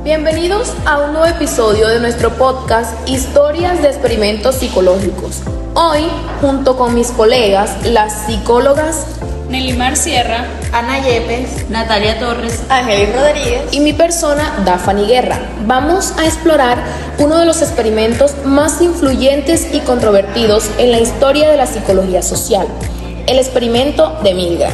Bienvenidos a un nuevo episodio de nuestro podcast Historias de Experimentos Psicológicos. Hoy, junto con mis colegas, las psicólogas Nelimar Sierra, Ana Yepes, Natalia Torres, Ángeles Rodríguez y mi persona, Dafani Guerra, vamos a explorar uno de los experimentos más influyentes y controvertidos en la historia de la psicología social, el experimento de Milgram.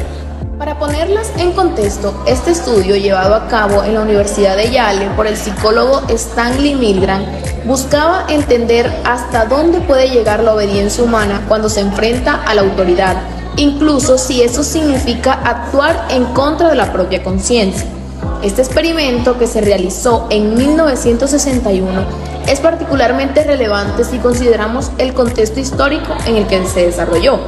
Para ponerlas en contexto, este estudio llevado a cabo en la Universidad de Yale por el psicólogo Stanley Milgram buscaba entender hasta dónde puede llegar la obediencia humana cuando se enfrenta a la autoridad, incluso si eso significa actuar en contra de la propia conciencia. Este experimento, que se realizó en 1961, es particularmente relevante si consideramos el contexto histórico en el que se desarrolló.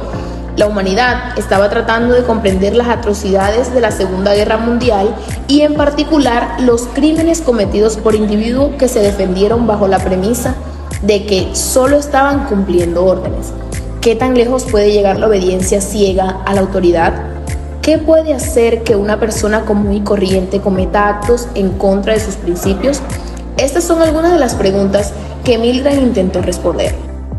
La humanidad estaba tratando de comprender las atrocidades de la Segunda Guerra Mundial y en particular los crímenes cometidos por individuos que se defendieron bajo la premisa de que solo estaban cumpliendo órdenes. ¿Qué tan lejos puede llegar la obediencia ciega a la autoridad? ¿Qué puede hacer que una persona común y corriente cometa actos en contra de sus principios? Estas son algunas de las preguntas que Milgram intentó responder.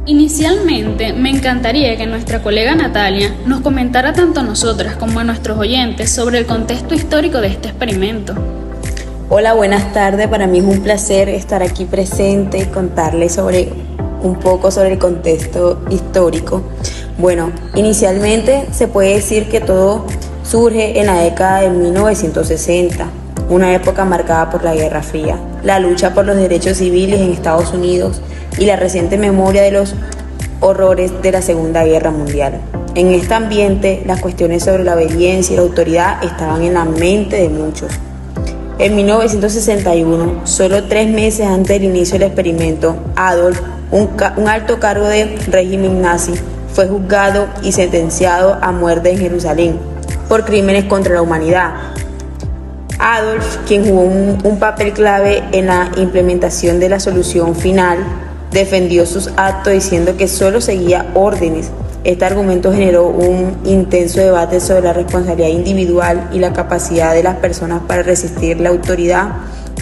Inicialmente, me encantaría que nuestra colega Natalia nos comentara tanto a nosotras como a nuestros oyentes sobre el contexto histórico de este experimento. Hola, buenas tardes. Para mí es un placer estar aquí presente y contarles un poco sobre el contexto histórico. Bueno, inicialmente se puede decir que todo surge en la década de 1960, una época marcada por la Guerra Fría, la lucha por los derechos civiles en Estados Unidos y la reciente memoria de los horrores de la Segunda Guerra Mundial. En este ambiente, las cuestiones sobre la obediencia y la autoridad estaban en la mente de muchos. En 1961, solo 3 meses antes del inicio del experimento, Adolf, un alto cargo del régimen nazi, fue juzgado y sentenciado a muerte en Jerusalén por crímenes contra la humanidad. Adolf, quien jugó un papel clave en la implementación de la solución final, defendió sus actos diciendo que solo seguía órdenes. Este argumento generó un intenso debate sobre la responsabilidad individual y la capacidad de las personas para resistir la autoridad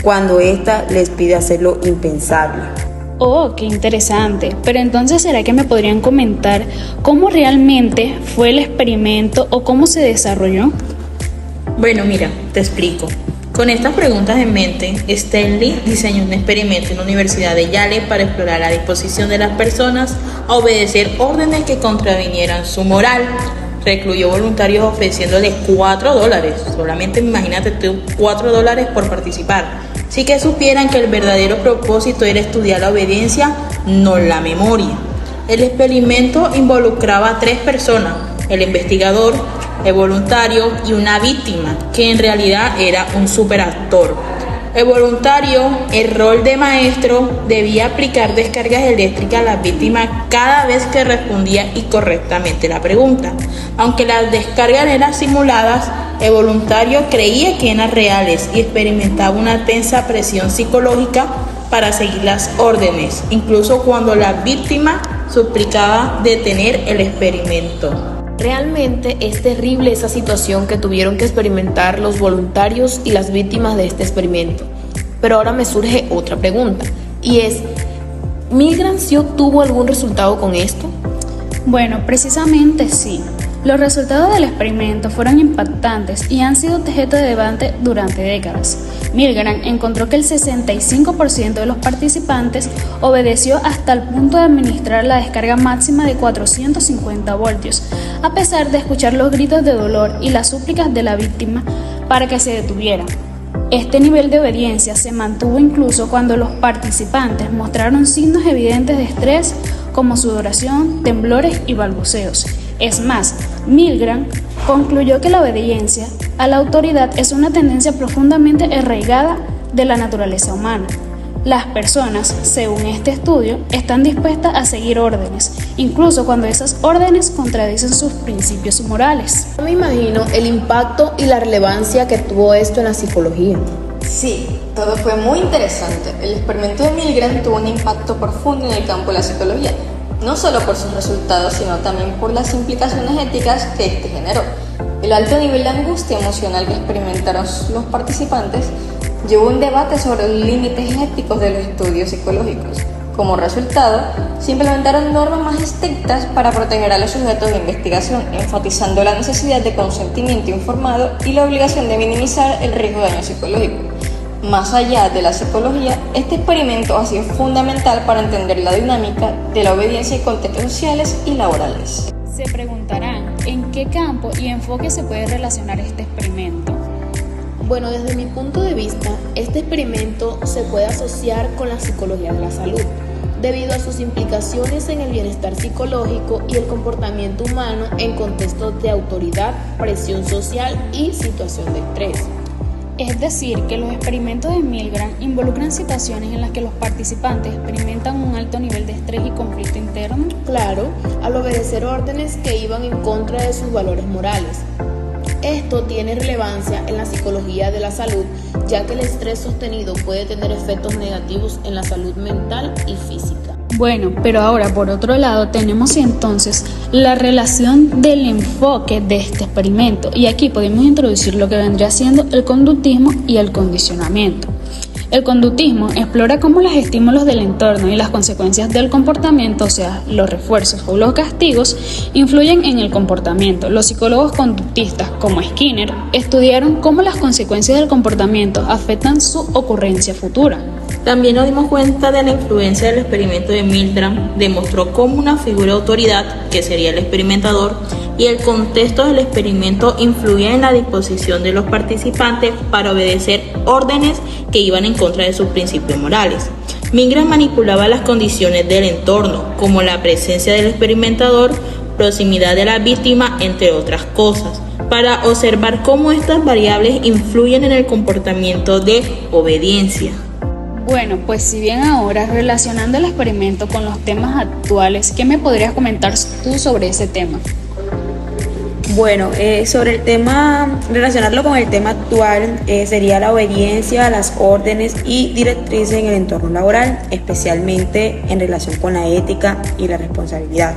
cuando ésta les pide hacer lo impensable. Oh, qué interesante. Pero entonces, ¿será que me podrían comentar cómo realmente fue el experimento o cómo se desarrolló? Bueno, mira, te explico. Con estas preguntas en mente, Stanley diseñó un experimento en la Universidad de Yale para explorar la disposición de las personas a obedecer órdenes que contravinieran su moral. Recluyó voluntarios ofreciéndoles $4. Solamente imagínate tú, $4 por participar. Sí que supieran que el verdadero propósito era estudiar la obediencia, no la memoria. El experimento involucraba a 3 personas, el investigador, el voluntario y una víctima, que en realidad era un superactor. El voluntario, el rol de maestro, debía aplicar descargas eléctricas a la víctima cada vez que respondía incorrectamente la pregunta. Aunque las descargas eran simuladas, el voluntario creía que eran reales y experimentaba una tensa presión psicológica para seguir las órdenes, incluso cuando la víctima suplicaba detener el experimento. Realmente es terrible esa situación que tuvieron que experimentar los voluntarios y las víctimas de este experimento. Pero ahora me surge otra pregunta, y es, ¿Milgram sí obtuvo algún resultado con esto? Bueno, precisamente sí. Los resultados del experimento fueron impactantes y han sido objeto de debate durante décadas. Milgram encontró que el 65% de los participantes obedeció hasta el punto de administrar la descarga máxima de 450 voltios, a pesar de escuchar los gritos de dolor y las súplicas de la víctima para que se detuviera. Este nivel de obediencia se mantuvo incluso cuando los participantes mostraron signos evidentes de estrés como sudoración, temblores y balbuceos. Es más, Milgram concluyó que la obediencia a la autoridad es una tendencia profundamente arraigada de la naturaleza humana. Las personas, según este estudio, están dispuestas a seguir órdenes, incluso cuando esas órdenes contradicen sus principios morales. No me imagino el impacto y la relevancia que tuvo esto en la psicología. Sí, todo fue muy interesante. El experimento de Milgram tuvo un impacto profundo en el campo de la psicología, no solo por sus resultados, sino también por las implicaciones éticas que este generó. El alto nivel de angustia emocional que experimentaron los participantes y hubo un debate sobre los límites éticos de los estudios psicológicos. Como resultado, se implementaron normas más estrictas para proteger a los sujetos de investigación, enfatizando la necesidad de consentimiento informado y la obligación de minimizar el riesgo de daño psicológico. Más allá de la psicología, este experimento ha sido fundamental para entender la dinámica de la obediencia en contextos sociales y laborales. Se preguntarán en qué campo y enfoque se puede relacionar este experimento. Bueno, desde mi punto de vista, este experimento se puede asociar con la psicología de la salud, debido a sus implicaciones en el bienestar psicológico y el comportamiento humano en contextos de autoridad, presión social y situación de estrés. Es decir, que los experimentos de Milgram involucran situaciones en las que los participantes experimentan un alto nivel de estrés y conflicto interno. Claro, al obedecer órdenes que iban en contra de sus valores morales. Esto tiene relevancia en la psicología de la salud, ya que el estrés sostenido puede tener efectos negativos en la salud mental y física. Bueno, pero ahora por otro lado tenemos entonces la relación del enfoque de este experimento, y aquí podemos introducir lo que vendría siendo el conductismo y el condicionamiento. El conductismo explora cómo los estímulos del entorno y las consecuencias del comportamiento, o sea, los refuerzos o los castigos, influyen en el comportamiento. Los psicólogos conductistas, como Skinner, estudiaron cómo las consecuencias del comportamiento afectan su ocurrencia futura. También nos dimos cuenta de la influencia del experimento de Milgram. Demostró cómo una figura de autoridad, que sería el experimentador, y el contexto del experimento influía en la disposición de los participantes para obedecer órdenes que iban en contra de sus principios morales. Milgram manipulaba las condiciones del entorno, como la presencia del experimentador, proximidad de la víctima, entre otras cosas, para observar cómo estas variables influyen en el comportamiento de obediencia. Bueno, pues si bien ahora relacionando el experimento con los temas actuales, ¿qué me podrías comentar tú sobre ese tema? Bueno, sobre el tema, relacionarlo con el tema actual, sería la obediencia a las órdenes y directrices en el entorno laboral, especialmente en relación con la ética y la responsabilidad.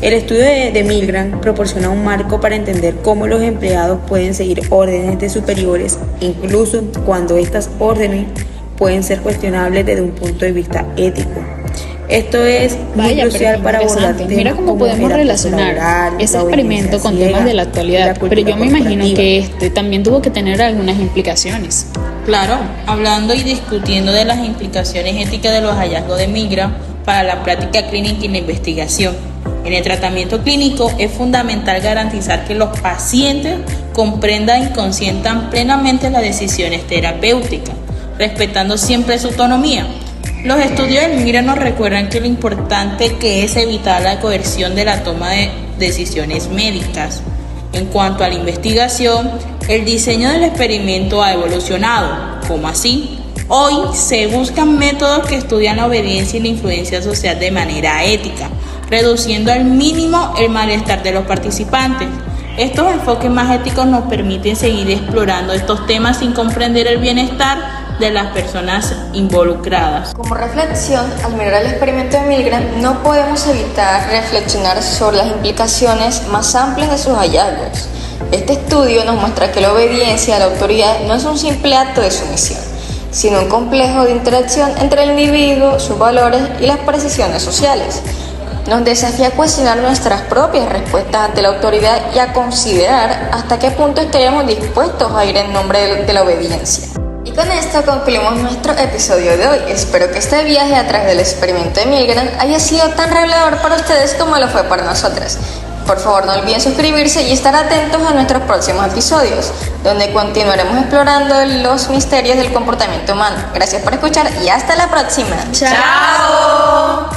El estudio de Milgram proporciona un marco para entender cómo los empleados pueden seguir órdenes de superiores, incluso cuando estas órdenes pueden ser cuestionables desde un punto de vista ético. Esto es muy crucial para abordar temas. Mira cómo podemos relacionar laboral, ese experimento con temas de la actualidad, pero yo me imagino que este también tuvo que tener algunas implicaciones. Claro, hablando y discutiendo de las implicaciones éticas de los hallazgos de Milgram para la práctica clínica y la investigación. En el tratamiento clínico es fundamental garantizar que los pacientes comprendan y consientan plenamente las decisiones terapéuticas, respetando siempre su autonomía. Los estudios del Milgram nos recuerdan que lo importante que es evitar la coerción de la toma de decisiones médicas. En cuanto a la investigación, el diseño del experimento ha evolucionado. ¿Cómo así? Hoy se buscan métodos que estudian la obediencia y la influencia social de manera ética, reduciendo al mínimo el malestar de los participantes. Estos enfoques más éticos nos permiten seguir explorando estos temas sin comprender el bienestar de las personas involucradas. Como reflexión, al mirar el experimento de Milgram, no podemos evitar reflexionar sobre las implicaciones más amplias de sus hallazgos. Este estudio nos muestra que la obediencia a la autoridad no es un simple acto de sumisión, sino un complejo de interacción entre el individuo, sus valores y las precisiones sociales. Nos desafía a cuestionar nuestras propias respuestas ante la autoridad y a considerar hasta qué punto estaríamos dispuestos a ir en nombre de la obediencia. Y con esto concluimos nuestro episodio de hoy. Espero que este viaje a través del experimento de Milgram haya sido tan revelador para ustedes como lo fue para nosotras. Por favor, no olviden suscribirse y estar atentos a nuestros próximos episodios, donde continuaremos explorando los misterios del comportamiento humano. Gracias por escuchar y hasta la próxima. ¡Chao!